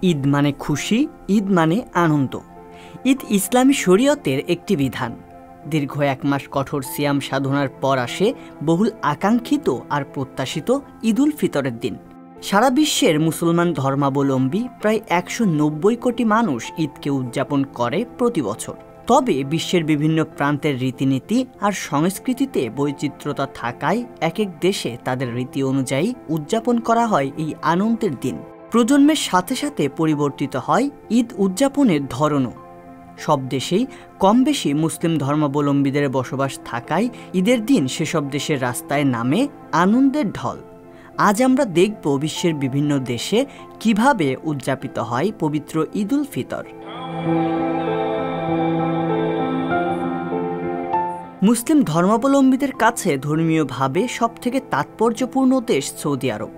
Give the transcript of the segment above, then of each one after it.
ঈদ মানে খুশি, ঈদ মানে আনন্দ। ঈদ ইসলামী শরীয়তের একটি বিধান। দীর্ঘ এক মাস কঠোর সিয়াম সাধনার পর আসে বহুল আকাঙ্ক্ষিত আর প্রত্যাশিত ঈদ উল ফিতরের দিন। সারা বিশ্বের মুসলমান ধর্মাবলম্বী প্রায় ১৯০ কোটি মানুষ ঈদকে উদযাপন করে প্রতি বছর। তবে বিশ্বের বিভিন্ন প্রান্তের রীতিনীতি আর সংস্কৃতিতে বৈচিত্র্যতা থাকায় এক এক দেশে তাদের রীতি অনুযায়ী উদযাপন করা হয় এই আনন্দের দিন। প্রজন্মের সাথে সাথে পরিবর্তিত হয় ঈদ উদযাপনের ধরনও। সব দেশেই কম বেশি মুসলিম ধর্মাবলম্বীদের বসবাস থাকায় ঈদের দিন সেসব দেশের রাস্তায় নামে আনন্দের ঢল। আজ আমরা দেখব বিশ্বের বিভিন্ন দেশে কিভাবে উদযাপিত হয় পবিত্র ঈদ উল ফিতর। মুসলিম ধর্মাবলম্বীদের কাছে ধর্মীয়ভাবে সবথেকে তাৎপর্যপূর্ণ দেশ সৌদি আরব।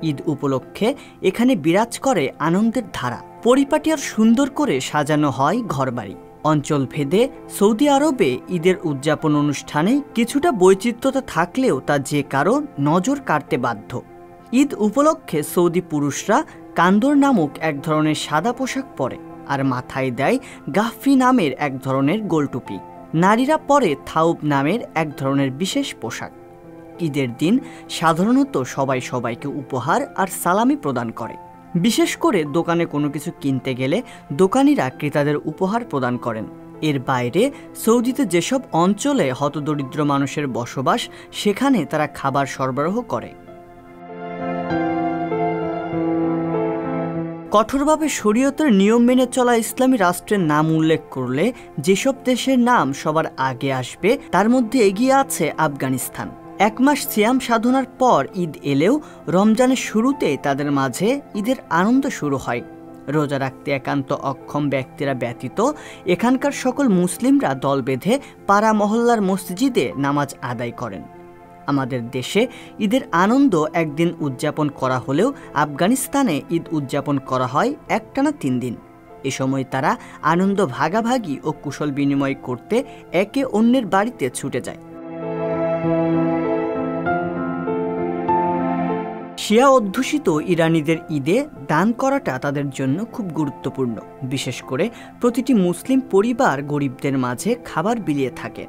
ঈদ উপলক্ষে এখানে বিরাজ করে আনন্দের ধারা। পরিপাটি আর সুন্দর করে সাজানো হয় ঘরবাড়ি। অঞ্চল ভেদে সৌদি আরবে ঈদের উদযাপন অনুষ্ঠানে কিছুটা বৈচিত্র্যতা থাকলেও তা যে কারো নজর কাড়তে বাধ্য। ঈদ উপলক্ষে সৌদি পুরুষরা কান্দর নামক এক ধরনের সাদা পোশাক পরে আর মাথায় দেয় গাফফি নামের এক ধরনের গোলটুপি। নারীরা পরে থাউব নামের এক ধরনের বিশেষ পোশাক। ঈদের দিন সাধারণত সবাই সবাইকে উপহার আর সালামি প্রদান করে। বিশেষ করে দোকানে কোনো কিছু কিনতে গেলে দোকানিরা ক্রেতাদের উপহার প্রদান করেন। এর বাইরে সৌদিতে যেসব অঞ্চলে হতদরিদ্র মানুষের বসবাস, সেখানে তারা খাবার সরবরাহ করে। কঠোরভাবে শরীয়তের নিয়ম মেনে চলা ইসলামী রাষ্ট্রের নাম উল্লেখ করলে যেসব দেশের নাম সবার আগে আসবে তার মধ্যে এগিয়ে আছে আফগানিস্তান। এক মাস সিয়াম সাধনার পর ঈদ এলেও রমজানের শুরুতে তাদের মাঝে ঈদের আনন্দ শুরু হয়। রোজা রাখতে একান্ত অক্ষম ব্যক্তিরা ব্যতীত এখানকার সকল মুসলিমরা দল বেঁধে পাড়া মহল্লার মসজিদে নামাজ আদায় করেন। আমাদের দেশে ঈদের আনন্দ একদিন উদযাপন করা হলেও আফগানিস্তানে ঈদ উদযাপন করা হয় একটানা ৩ দিন। এ সময় তারা আনন্দ ভাগাভাগি ও কুশল বিনিময় করতে একে অন্যের বাড়িতে ছুটে যায়। শিয়া অধ্যুষিত ইরানিদের ঈদে দান করাটা তাদের জন্য খুব গুরুত্বপূর্ণ। বিশেষ করে প্রতিটি মুসলিম পরিবার গরিবদের মাঝে খাবার বিলিয়ে থাকে।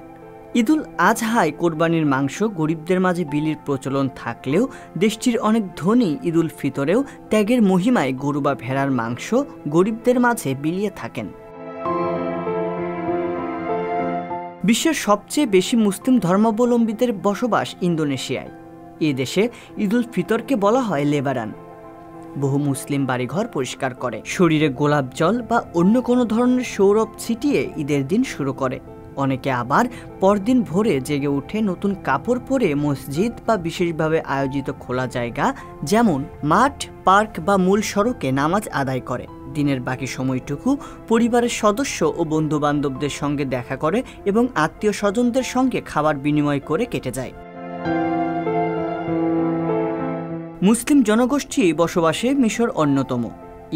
ঈদুল আজহায় কোরবানির মাংস গরিবদের মাঝে বিলির প্রচলন থাকলেও দেশটির অনেক ধনী ঈদুল ফিতরেও ত্যাগের মহিমায় গরু বা ভেড়ার মাংস গরিবদের মাঝে বিলিয়ে থাকেন। বিশ্বের সবচেয়ে বেশি মুসলিম ধর্মাবলম্বীদের বসবাস ইন্দোনেশিয়ায়। এ দেশে ঈদুল ফিতরকে বলা হয় লেবারান। বহু মুসলিম বাড়িঘর পরিষ্কার করে, শরীরে গোলাপ জল বা অন্য কোনো ধরনের সৌরভ ছিটিয়ে ঈদের দিন শুরু করে। অনেকে আবার পরদিন ভোরে জেগে উঠে নতুন কাপড় পরে মসজিদ বা বিশেষভাবে আয়োজিত খোলা জায়গা যেমন মাঠ, পার্ক বা মূল সড়কে নামাজ আদায় করে। দিনের বাকি সময়টুকু পরিবারের সদস্য ও বন্ধু বান্ধবদের সঙ্গে দেখা করে এবং আত্মীয় স্বজনদের সঙ্গে খাবার বিনিময় করে কেটে যায়। মুসলিম জনগোষ্ঠী বসবাসে মিশর অন্যতম।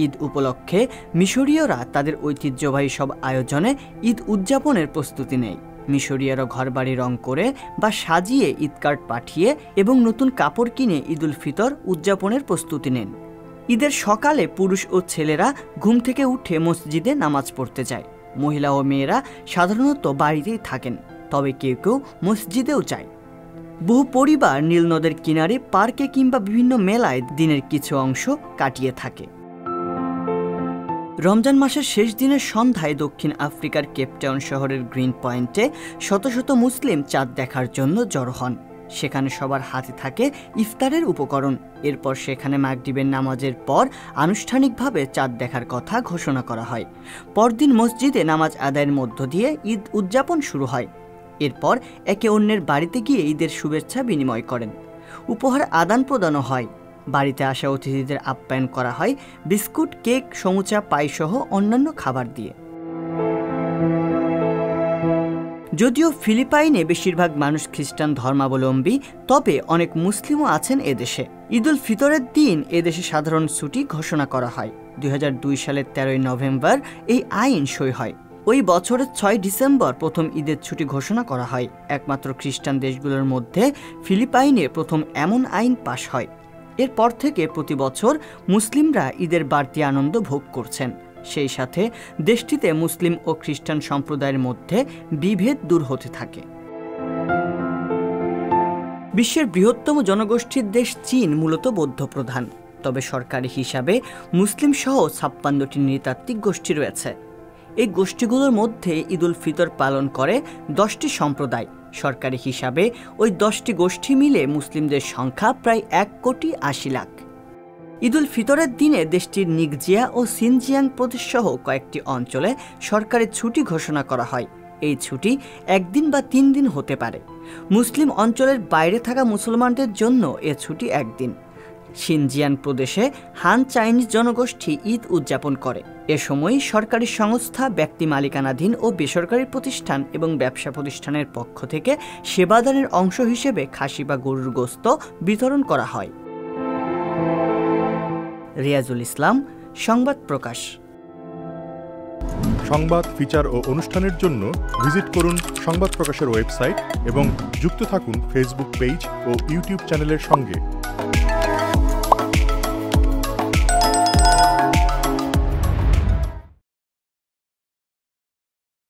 ঈদ উপলক্ষে মিশরীয়রা তাদের ঐতিহ্যবাহী সব আয়োজনে ঈদ উদযাপনের প্রস্তুতি নেয়। মিশরীয়রা ঘরবাড়ি রং করে বা সাজিয়ে ঈদ কার্ড পাঠিয়ে এবং নতুন কাপড় কিনে ঈদুল ফিতর উদযাপনের প্রস্তুতি নেন। ঈদের সকালে পুরুষ ও ছেলেরা ঘুম থেকে উঠে মসজিদে নামাজ পড়তে যায়। মহিলা ও মেয়েরা সাধারণত বাড়িতেই থাকেন, তবে কেউ কেউ মসজিদেও যায়। বহু পরিবার নীল নদের কিনারে, পার্কে কিংবা বিভিন্ন মেলায় দিনের কিছু অংশ কাটিয়ে থাকে। রমজান মাসের শেষ দিনের সন্ধ্যায় দক্ষিণ আফ্রিকার কেপটাউন শহরের গ্রিন পয়েন্টে শত শত মুসলিম চাঁদ দেখার জন্য জড়ো হন। সেখানে সবার হাতে থাকে ইফতারের উপকরণ। এরপর সেখানে মাগরিবের নামাজের পর আনুষ্ঠানিকভাবে চাঁদ দেখার কথা ঘোষণা করা হয়। পরদিন মসজিদে নামাজ আদায়ের মধ্য দিয়ে ঈদ উদযাপন শুরু হয়। এরপর একে অন্যের বাড়িতে গিয়ে ঈদের শুভেচ্ছা বিনিময় করেন। উপহার আদান প্রদানও হয়। বাড়িতে আসা অতিথিদের আপ্যায়ন করা হয় বিস্কুট, কেক, সমুচা, পাই সহ অন্যান্য খাবার দিয়ে। যদিও ফিলিপাইনে বেশিরভাগ মানুষ খ্রিস্টান ধর্মাবলম্বী, তবে অনেক মুসলিমও আছেন এদেশে। ঈদুল ফিতরের দিন এদেশে সাধারণ ছুটি ঘোষণা করা হয়। 2002 সালের 13 নভেম্বর এই আইন সই হয়। ওই বছরের 6 ডিসেম্বর প্রথম ঈদের ছুটি ঘোষণা করা হয়। একমাত্র খ্রিস্টান দেশগুলোর মধ্যে ফিলিপাইনে প্রথম এমন আইন পাশ হয়। এরপর থেকে প্রতি বছর মুসলিমরা ঈদের বাড়তি আনন্দ ভোগ করছেন। সেই সাথে দেশটিতে মুসলিম ও খ্রিস্টান সম্প্রদায়ের মধ্যে বিভেদ দূর হতে থাকে। বিশ্বের বৃহত্তম জনগোষ্ঠীর দেশ চীন মূলত বৌদ্ধ প্রধান, তবে সরকারি হিসাবে মুসলিম সহ 56টি নৃতাত্ত্বিক গোষ্ঠী রয়েছে। এই গোষ্ঠীগুলোর মধ্যে ঈদ উল ফিতর পালন করে 10টি সম্প্রদায়। সরকারি হিসাবে ওই 10টি গোষ্ঠী মিলে মুসলিমদের সংখ্যা প্রায় 1,80,00,000 লাখ। ঈদ উল ফিতরের দিনে দেশটির নিগজিয়া ও সিনজিয়াং প্রদেশসহ কয়েকটি অঞ্চলে সরকারি ছুটি ঘোষণা করা হয়। এই ছুটি 1 দিন বা 3 দিন হতে পারে। মুসলিম অঞ্চলের বাইরে থাকা মুসলমানদের জন্য এ ছুটি 1 দিন। সিনজিয়াং প্রদেশে হান চাইনিজ জনগোষ্ঠী ঈদ উদযাপন করে। এ সময় সরকারি সংস্থা, ব্যক্তি মালিকানাধীন ও বেসরকারি প্রতিষ্ঠান এবং ব্যবসা প্রতিষ্ঠানের পক্ষ থেকে সেবাদানের অংশ হিসেবে খাসি বা গরুর গোশত বিতরণ করা হয়। রিয়াজুল ইসলাম, সংবাদ প্রকাশ। সংবাদ, ফিচার ও অনুষ্ঠানের জন্য ভিজিট করুন সংবাদ প্রকাশের ওয়েবসাইট এবং যুক্ত থাকুন ফেসবুক পেজ ও ইউটিউব চ্যানেলের সঙ্গে।